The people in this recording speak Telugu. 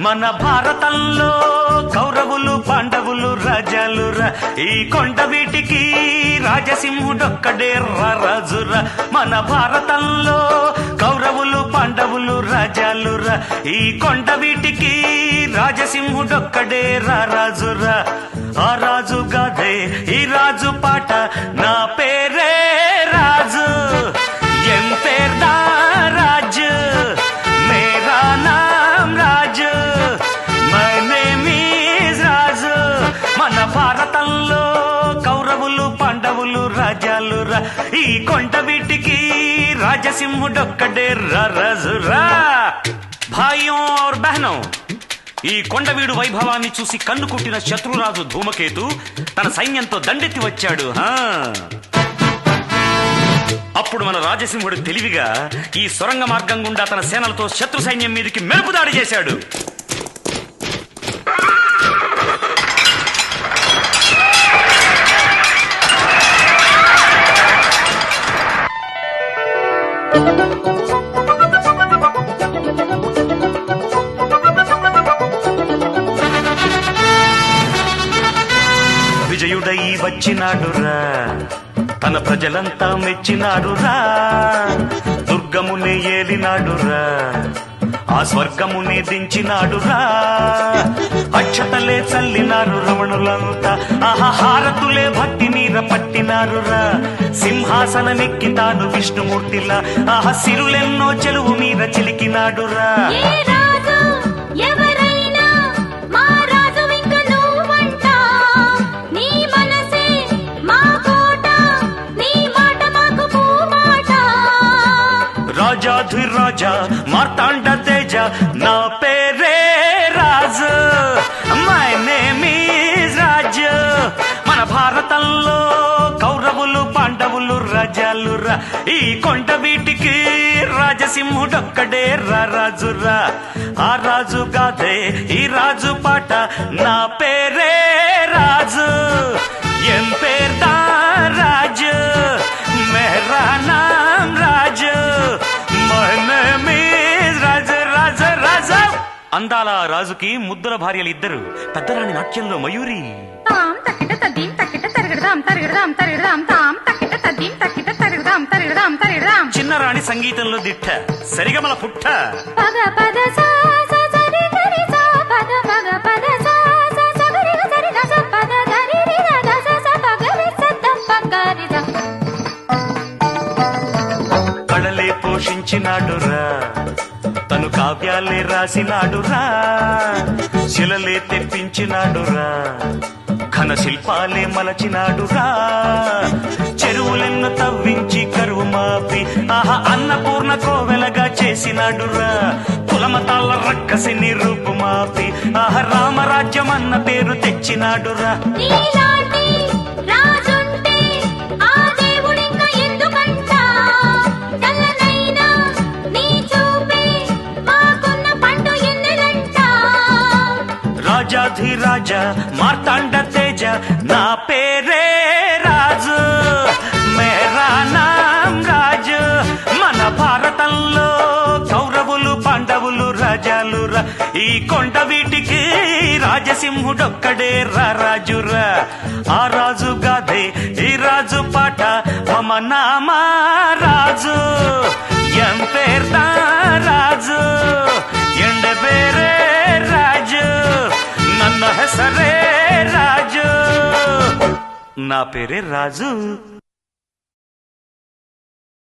మన భారతంలో కౌరవులు పాండవులు రాజాలురా, ఈ కొండ వీటికి రాజసింహుడొక్కడే రాజురా. మన భారతంలో కౌరవులు పాండవులు రాజాలురా, ఈ కొండ వీటికి రాజసింహుడొక్కడే రాజురా. ఆ రాజు గాదే ఈ రాజు పాట, నా పేరే రాజు, ఎం పేర్దా రాజు, మేరా నామ్ రాజు, మై నేమ్ ఈజ్ రాజు. మన భారతంలో కౌరవులు పాండవులు రాజాలురా, ఈ కొండ వీటికి రాజసింహుడొక్కడే రాజురా. భాయ్యోं और बहनों, ఈ కొండవీడు వైభవాన్ని చూసి కన్ను కుట్టిన శత్రురాజు ధూమకేతు తన సైన్యంతో దండెత్తి వచ్చాడు. అప్పుడు మన రాజసింహుడు తెలివిగా ఈ సొరంగ మార్గం గుండా తన సేనలతో శత్రు సైన్యం మీదకి మెరుపు దాడి చేశాడు. విజయుడై వచ్చినాడురా, తన ప్రజలంతా మెచ్చినాడురా, దుర్గమునే ఏలినాడురా, ఆ స్వర్గమునే దించినాడురా. అక్షతలే చల్లినారు రమణులంతా, హారతులే భక్తి మీర పట్టినారురా. సింహాసనమెక్కి తాను విష్ణుమూర్తిలా, సిరులెన్నో చెలువు మీద చిలికినాడురా. రాజాధిరాజా మార్తాండ తేజ, నా పేరే రాజు, మై నేమ్ ఈజ్ రాజు. మన భారతంలో కౌరవులు పాండవులు రాజాలురా, ఈ కొండ వీటికి రాజసింహుడొక్కడే రాజురా. ఆ రాజు గాదే ఈ రాజు పాట, నా పేరే రాజు, ఎం పేర్దా రాజు, మేరా నామ్ రాజు, అందాల రాజుకి ముద్దుల భార్యలు ఇద్దరు. పెద్దరాణి నాట్యంలో మయూరి, చిన్నరాణి సంగీతంలో దిట్ట, సరిగమల పుట్ట. కళలే పోషించినాడురా, తను కావ్యాలే రాసినాడురా, శిలలే తెప్పించినాడురా, ఘన శిల్పాలే మలచినాడురా. చెరువులెన్ను తవ్వించి కరువు మాపి అన్నపూర్ణ కోవెలగా చేసినాడురా. కులమతాల రక్కసిని రూపు మాపి రామరాజ్యం అన్న పేరు తెచ్చినాడురా. రాజాధిరాజా మార్తాండ తేజ, నా పేరే రాజు, మేరా నామ్ రాజు. మన భారతంలో కౌరవులు పాండవులు రాజాలురా, ఈ కొండ వీటికి రాజసింహుడొక్కడే రాజురా. ఆ రాజు గాదే ఈ రాజు పాట, మమ నామా రాజు, ఎం పేర్దా రాజు, ఎండ పేరే రాజు, ನನ್ನ ಹೆಸರೇ ರಾಜು, నా పేరే రాజు.